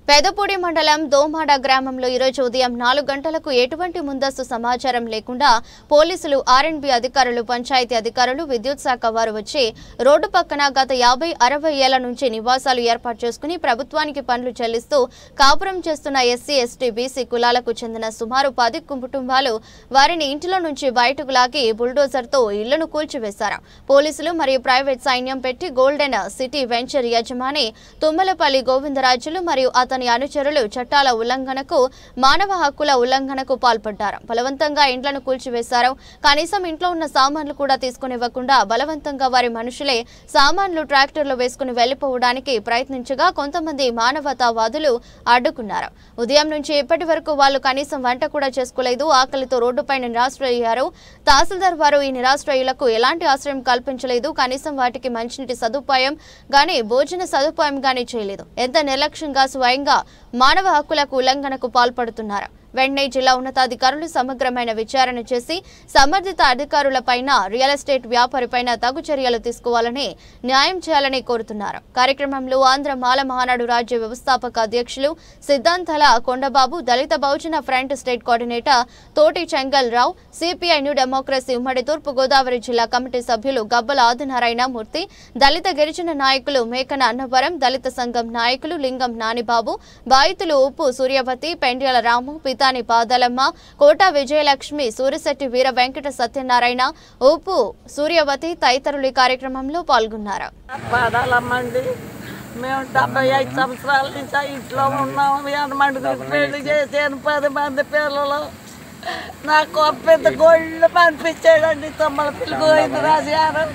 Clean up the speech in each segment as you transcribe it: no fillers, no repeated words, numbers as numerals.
పెదపూడి మండలం దోమాడ గ్రామంలో ఈరోజు ఉదయం 4 గంటలకు ఎటువంటి ముందస్తు సమాచారం లేకుండా పోలీసులు ఆర్ఎండ్బి అధికారులు పంచాయతీ అధికారులు విద్యుత్ శాఖ వారు వచ్చి రోడ్డు పక్కన గత 50-60 ఏళ్ల నుంచి నివాసాలు ఏర్పాటు చేసుకుని ప్రభుత్వానికి పనులు చెల్లిస్తూ కాపురం చేస్తున్న ఎస్సీ ఎస్టీ బీసీ కులాలకు చెందిన సుమారు 10 కుటుంబాలు వారిని ఇంటిలో నుంచి బయటకు లాగి బుల్డోజర్తో ఇళ్లను కూల్చివేశారు. పోలీసులు మరియు ప్రైవేట్ సైన్యం పెట్టి గోల్డెన్ సిటీ వెంచర్ యజమాని తుమ్మలపల్లి గోవిందరాజులు మరియు అతని అనుచరులు చట్టాల ఉల్లంఘనకు మానవ హక్కుల ఉల్లంఘనకు పాల్పడ్డారు. బలవంతంగా ఇంట్లను కూల్చివేశారు. కనీసం ఇంట్లో ఉన్న సామాన్లు కూడా తీసుకునివ్వకుండా బలవంతంగా వారి మనుషులే సామాన్లు ట్రాక్టర్లు వేసుకుని వెళ్లిపోవడానికి ప్రయత్నించగా కొంతమంది మానవతావాదులు అడ్డుకున్నారు. ఉదయం నుంచి ఇప్పటి వరకు వాళ్ళు కనీసం వంట కూడా చేసుకోలేదు. ఆకలితో రోడ్డుపైన నిరాశ్రయ్యారు. తహసీల్దార్ వారు ఈ నిరాశ్రయులకు ఎలాంటి ఆశ్రయం కల్పించలేదు. కనీసం వాటికి మంచినీటి సదుపాయం గాని భోజన సదుపాయం గాని చేయలేదు. ఎంత నిర్లక్ష్యంగా స్వయంగా మానవ హక్కులకు ఉల్లంఘనకు పాల్పడుతున్నారు. వెంటనే జిల్లా ఉన్నతాధికారులు సమగ్రమైన విచారణ చేసి సంబంధిత అధికారులపైన రియల్ ఎస్టేట్ వ్యాపారిపైన తగు చర్యలు తీసుకోవాలని న్యాయం చేయాలని కోరుతున్నారు. కార్యక్రమంలో ఆంధ్ర మాల మహానాడు రాజ్య వ్యవస్థాపక అధ్యక్షులు సిద్ధాంతాల కొండబాబు, దళిత బహుజన ఫ్రంట్ స్టేట్ కోఆర్డినేటర్ తోటి చెంగల్ రావు, సిపిఐ న్యూ డెమోక్రసీ ఉమ్మడి తూర్పు గోదావరి జిల్లా కమిటీ సభ్యులు గబ్బల ఆదినారాయణ మూర్తి, దళిత గిరిజన నాయకులు మేకన అన్నవరం, దళిత సంఘం నాయకులు లింగం నానిబాబు, బాధితులు ఉప్పు సూర్యవతి, పెండ్యాల రాము, పితాని పాదలమ్మ, కోట విజయలక్ష్మి, సూరిశెట్టి వీర వెంకట సత్యనారాయణ, ఉప్పు సూర్యవతి తదితరులు ఈ కార్యక్రమంలో పాల్గొన్నారు. మేము 75 సంవత్సరాల నుంచి ఇంట్లో ఉన్నాము. 8 పెళ్లి చేసాను, 10 మంది పిల్లలు. నాకు పెద్ద గోళ్ళు పంపించాడండి తుమ్మలపల్లి గోవిందరాజు గారు.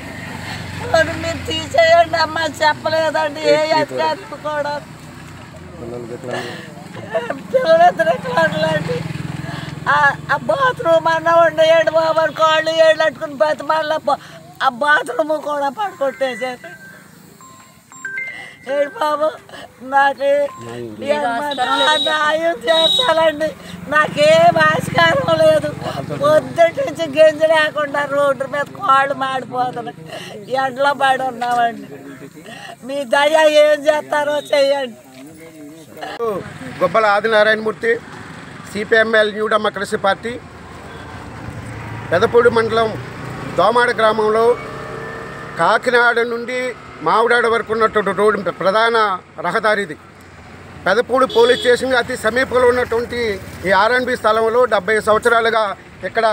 మీరు తీసేయండి అమ్మ చెప్పలేదండి ఏ అధికారులు కూడా. పిల్లలిద్దరు ఎట్లాంటి ఆ బాత్రూమ్ అన్న ఉండేయండి బాబు, కాళ్ళు ఏళ్ళు అట్టుకుని బతి మళ్ళీ ఆ బాత్రూమ్ కూడా పడుకొట్టేశారు. ఏడు బాబు నాకు న్యాయం చేస్తానండి. నాకేం ఆస్కారం లేదు. పొద్దుటి నుంచి గంజి లేకుండా రోడ్డు మీద కాళ్ళు మాడిపోతున్నాయి. ఎండలో పడి ఉన్నామండి. మీ దయ ఏం చేస్తారో చెయ్యండి. Gobbala Adinarayana Murthy, CPIML new democracy party. Pedapudi మండలం దోమాడ గ్రామంలో కాకినాడ నుండి మావిడాడ వరకు ఉన్నటువంటి రోడ్డు ప్రధాన రహదారిది. పెదపూడి పోలీస్ స్టేషన్ అతి సమీపంలో ఉన్నటువంటి ఈ ఆర్ఎండ్బి స్థలంలో 70 సంవత్సరాలుగా ఇక్కడ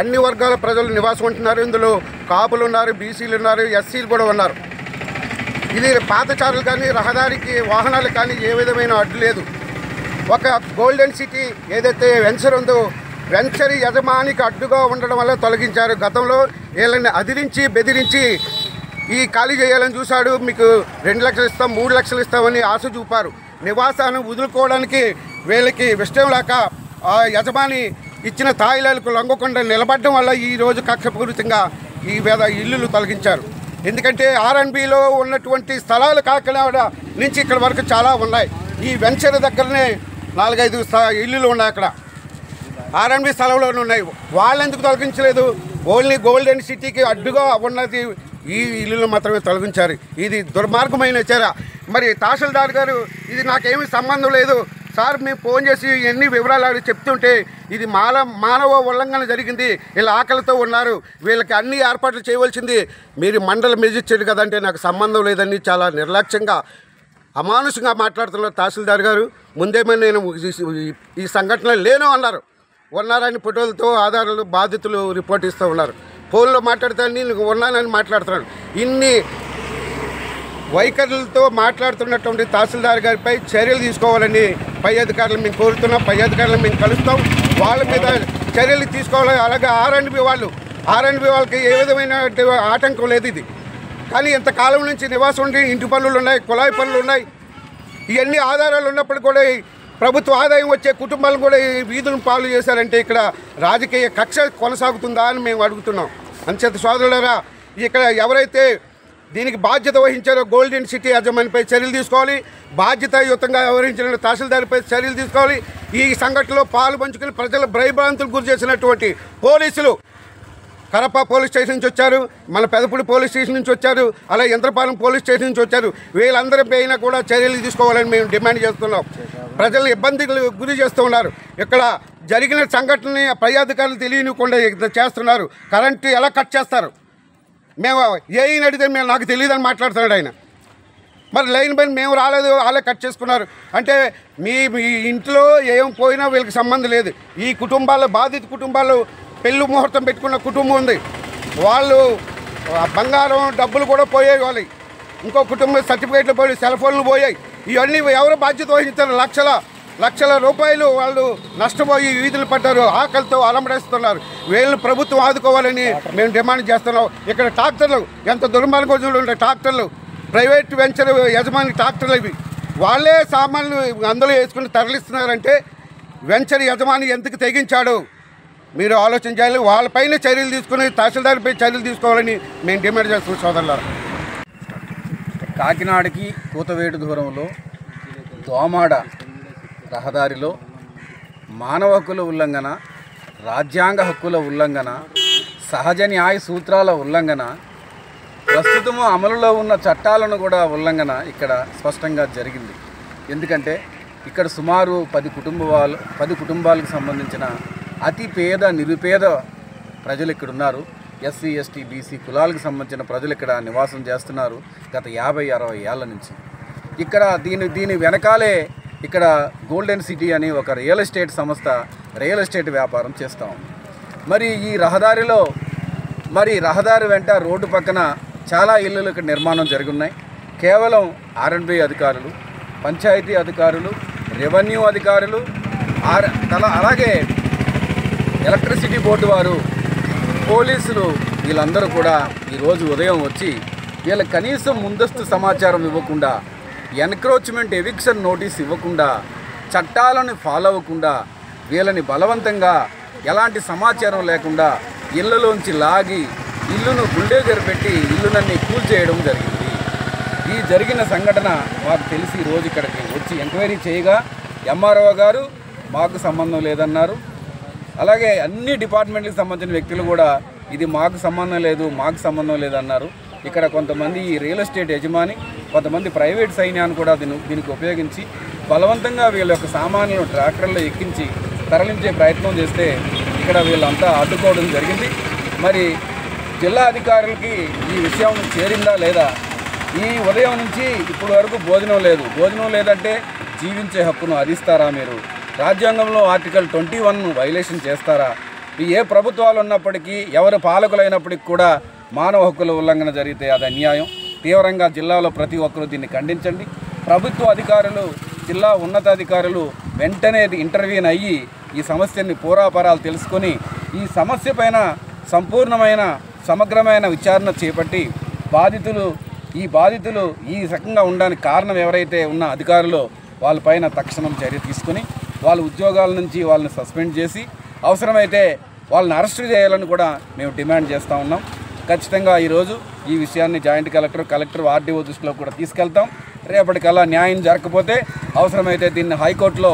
అన్ని వర్గాల ప్రజలు నివాసం ఉంటున్నారు. ఇందులో కాపులు ఉన్నారు, బీసీలు ఉన్నారు, ఎస్సీలు కూడా ఉన్నారు. ఇది పాతచారులు కానీ రహదారికి వాహనాలు కానీ ఏ విధమైన అడ్డు లేదు. ఒక గోల్డెన్ సిటీ ఏదైతే వెంచర్ ఉందో వెంచర్ యజమానికి అడ్డుగా ఉండడం వల్ల తొలగించారు. గతంలో వీళ్ళని అదిరించి బెదిరించి ఈ ఖాళీ చేయాలని చూశాడు. మీకు 2 లక్షలు ఇస్తాం, 3 లక్షలు ఇస్తామని ఆశ చూపారు. నివాసాన్ని వదులుకోవడానికి వీళ్ళకి ఇష్టం లేక ఆ యజమాని ఇచ్చిన తాయిలాలకు లొంగకుండా నిలబడడం వల్ల ఈరోజు కక్షపూరితంగా ఈ ఇల్లులు తొలగించారు. ఎందుకంటే ఆర్ఎండ్బిలో ఉన్నటువంటి స్థలాలు కాకినాడ నుంచి ఇక్కడ వరకు చాలా ఉన్నాయి. ఈ వెంచర్ దగ్గరనే 4-5 ఇల్లులు ఉన్నాయి. అక్కడ ఆర్ఎండ్బి స్థలంలోనే ఉన్నాయి. వాళ్ళు ఎందుకు తొలగించలేదు? ఓన్లీ గోల్డెన్ సిటీకి అడ్డుగా ఉన్నది ఈ ఇల్లులు మాత్రమే తొలగించారు. ఇది దుర్మార్గమైన చర్య. మరి తహసీల్దార్ గారు ఇది నాకేమీ సంబంధం లేదు సార్, మేము ఫోన్ చేసి ఎన్ని వివరాలు అడిగి చెప్తుంటే ఇది మానవ ఉల్లంఘన జరిగింది, వీళ్ళ ఆకలితో ఉన్నారు, వీళ్ళకి అన్ని ఏర్పాట్లు చేయవలసింది మీరు మండల మెజిస్ట్రేట్ కదంటే నాకు సంబంధం లేదని చాలా నిర్లక్ష్యంగా అమానుషంగా మాట్లాడుతున్నారు తహసీల్దార్ గారు. ముందేమో నేను ఈ సంఘటన లేను అన్నారు. ఉన్నారని ఫోటోలతో ఆధారాలు బాధితులు రిపోర్ట్ ఇస్తూ ఉన్నారు. ఫోన్లో మాట్లాడితే నేను ఉన్నానని మాట్లాడుతున్నాడు. ఇన్ని వైఖరులతో మాట్లాడుతున్నటువంటి తహసీల్దార్ గారిపై చర్యలు తీసుకోవాలని పై అధికారులు మేము కోరుతున్నాం. పై అధికారులు మేము కలుస్తాం, వాళ్ళ మీద చర్యలు తీసుకోవాలి. అలాగే ఆర్ఎండ్బి వాళ్ళకి ఏ విధమైన ఆటంకం లేదు. ఇది కానీ ఇంతకాలం నుంచి నివాసం ఉండి ఇంటి పనులు ఉన్నాయి, కుళాయి పనులు ఉన్నాయి. ఇవన్నీ ఆధారాలు ఉన్నప్పుడు కూడా ప్రభుత్వ ఆదాయం వచ్చే కుటుంబాలను కూడా ఈ వీధులను పాలు చేశారంటే ఇక్కడ రాజకీయ కక్ష కొనసాగుతుందా అని మేము అడుగుతున్నాం. అంచేత సోదరులారా, ఇక్కడ ఎవరైతే దీనికి బాధ్యత వహించారో గోల్డెన్ సిటీ యజమానిపై చర్యలు తీసుకోవాలి. బాధ్యతాయుతంగా వ్యవహరించిన తహసీల్దార్పై చర్యలు తీసుకోవాలి. ఈ సంఘటనలో పాలు పంచుకుని ప్రజల భయభ్రాంతులకు గురి చేసినటువంటి పోలీసులు కరప పోలీస్ స్టేషన్ నుంచి వచ్చారు, మన పెదపూడి పోలీస్ స్టేషన్ నుంచి వచ్చారు, అలాగే యంత్రపాలెం పోలీస్ స్టేషన్ నుంచి వచ్చారు. వీళ్ళందరి పైన కూడా చర్యలు తీసుకోవాలని మేము డిమాండ్ చేస్తున్నాం. ప్రజలు ఇబ్బందులు గురి చేస్తూ ఉన్నారు. ఇక్కడ జరిగిన సంఘటనని పై అధికారులు తెలియనివ్వకుండా చేస్తున్నారు. కరెంటు ఎలా కట్ చేస్తారు? మేము ఏఈని అడిగితే మేము నాకు తెలియదని మాట్లాడుతున్నాడు ఆయన. మరి లైన్ పైన మేము రాలేదు, వాళ్ళే కట్ చేసుకున్నారు అంటే మీ ఇంట్లో ఏం పోయినా వీళ్ళకి సంబంధం లేదు. ఈ కుటుంబాల్లో బాధిత కుటుంబాలు పెళ్లి ముహూర్తం పెట్టుకున్న కుటుంబం ఉంది. వాళ్ళు బంగారం డబ్బులు కూడా పోయాయి. వాళ్ళు ఇంకో కుటుంబం సర్టిఫికేట్లు పోయి, సెల్ ఫోన్లు పోయాయి. ఇవన్నీ ఎవరు బాధ్యత వహించారు? లక్షల రూపాయలు వాళ్ళు నష్టపోయి వీధులు పడ్డారు, ఆకలితో అలమడేస్తున్నారు. వీళ్ళని ప్రభుత్వం ఆదుకోవాలని మేము డిమాండ్ చేస్తున్నాం. ఇక్కడ ట్రాక్టర్లు ఎంత దుర్మార్గంగా ఉంటాయి. ట్రాక్టర్లు ప్రైవేట్ వెంచర్ యజమాని ట్రాక్టర్లు ఇవి. వాళ్ళే సామాన్లు అందులో వేసుకుని తరలిస్తున్నారంటే వెంచర్ యజమాని ఎందుకు తెగించాడు? మీరు ఆలోచన చేయాలి. వాళ్ళపైన చర్యలు తీసుకుని తహసీల్దార్పై చర్యలు తీసుకోవాలని మేము డిమాండ్ చేస్తున్నాం సోదరులారా. కాకినాడకి కూతవేటు దూరంలో దోమాడ రహదారిలో మానవ హక్కుల ఉల్లంఘన, రాజ్యాంగ హక్కుల ఉల్లంఘన, సహజ న్యాయ సూత్రాల ఉల్లంఘన, ప్రస్తుతము అమలులో ఉన్న చట్టాలను కూడా ఉల్లంఘన ఇక్కడ స్పష్టంగా జరిగింది. ఎందుకంటే ఇక్కడ సుమారు 10 కుటుంబాలకు సంబంధించిన అతి పేద నిరుపేద ప్రజలు ఇక్కడ ఉన్నారు. ఎస్సీ, ఎస్టీ, బీసీ కులాలకు సంబంధించిన ప్రజలు ఇక్కడ నివాసం చేస్తున్నారు గత 50-60 ఏళ్ల నుంచి. ఇక్కడ దీని వెనకాలే ఇక్కడ గోల్డెన్ సిటీ అని ఒక రియల్ ఎస్టేట్ సంస్థ రియల్ ఎస్టేట్ వ్యాపారం చేస్తూ ఉంది. మరి ఈ రహదారి వెంట రోడ్డు పక్కన చాలా ఇళ్ళు ఇక్కడ నిర్మాణం జరుగున్నాయి. కేవలం ఆర్ఎండ్బి అధికారులు, పంచాయతీ అధికారులు, రెవెన్యూ అధికారులు, అలాగే ఎలక్ట్రిసిటీ బోర్డు వారు, పోలీసులు వీళ్ళందరూ కూడా ఈరోజు ఉదయం వచ్చి వీళ్ళకి కనీసం ముందస్తు సమాచారం ఇవ్వకుండా, ఎన్క్రోచ్మెంట్ ఎవిక్షన్ నోటీస్ ఇవ్వకుండా, చట్టాలను ఫాలో అవ్వకుండా వీళ్ళని బలవంతంగా ఎలాంటి సమాచారం లేకుండా ఇళ్లలోంచి లాగి ఇల్లును బుల్డేజర్ పెట్టి ఇల్లునన్నీ కూల్చేయడం జరిగింది. ఈ జరిగిన సంఘటన మాకు తెలిసి రోజు ఇక్కడికి వచ్చి ఎంక్వైరీ చేయగా ఎంఆర్ఓ గారు మాకు సంబంధం లేదన్నారు. అలాగే అన్ని డిపార్ట్మెంట్లకు సంబంధించిన వ్యక్తులు కూడా ఇది మాకు సంబంధం లేదన్నారు. ఇక్కడ కొంతమంది ఈ రియల్ ఎస్టేట్ యజమాని, కొంతమంది ప్రైవేట్ సైన్యాన్ని కూడా దీనికి ఉపయోగించి బలవంతంగా వీళ్ళ యొక్క సామాన్లను ట్రాక్టర్లో ఎక్కించి తరలించే ప్రయత్నం చేస్తే ఇక్కడ వీళ్ళంతా అడ్డుకోవడం జరిగింది. మరి జిల్లా అధికారులకి ఈ విషయం చేరిందా లేదా? ఈ ఉదయం నుంచి ఇప్పటి వరకు భోజనం లేదంటే జీవించే హక్కును హరిస్తారా మీరు? రాజ్యాంగంలో ఆర్టికల్ 21 వైలేషన్ చేస్తారా? ఏ ప్రభుత్వాలు ఉన్నప్పటికీ, ఎవరు పాలకులైనప్పటికీ కూడా మానవ హక్కుల ఉల్లంఘన జరిగితే అది అన్యాయం. తీవ్రంగా జిల్లాలో ప్రతి ఒక్కరూ దీన్ని ఖండించండి. ప్రభుత్వ అధికారులు, జిల్లా ఉన్నతాధికారులు వెంటనే ఇంటర్వ్యూన్ అయ్యి ఈ సమస్యని పూరాపరాలు తెలుసుకొని ఈ సమస్య పైన సంపూర్ణమైన సమగ్రమైన విచారణ చేపట్టి ఈ బాధితులు ఈ రకంగా ఉండడానికి కారణం ఎవరైతే ఉన్న అధికారులు వాళ్ళపైన తక్షణం చర్య తీసుకుని వాళ్ళ ఉద్యోగాల నుంచి వాళ్ళని సస్పెండ్ చేసి అవసరమైతే వాళ్ళని అరెస్టు చేయాలని కూడా మేము డిమాండ్ చేస్తూ ఉన్నాం. ఖచ్చితంగా ఈరోజు ఈ విషయాన్ని జాయింట్ కలెక్టర్ ఆర్డీఓ దృష్టిలో కూడా తీసుకెళ్తాం. రేపటికల్లా న్యాయం జరగకపోతే అవసరమైతే దీన్ని హైకోర్టులో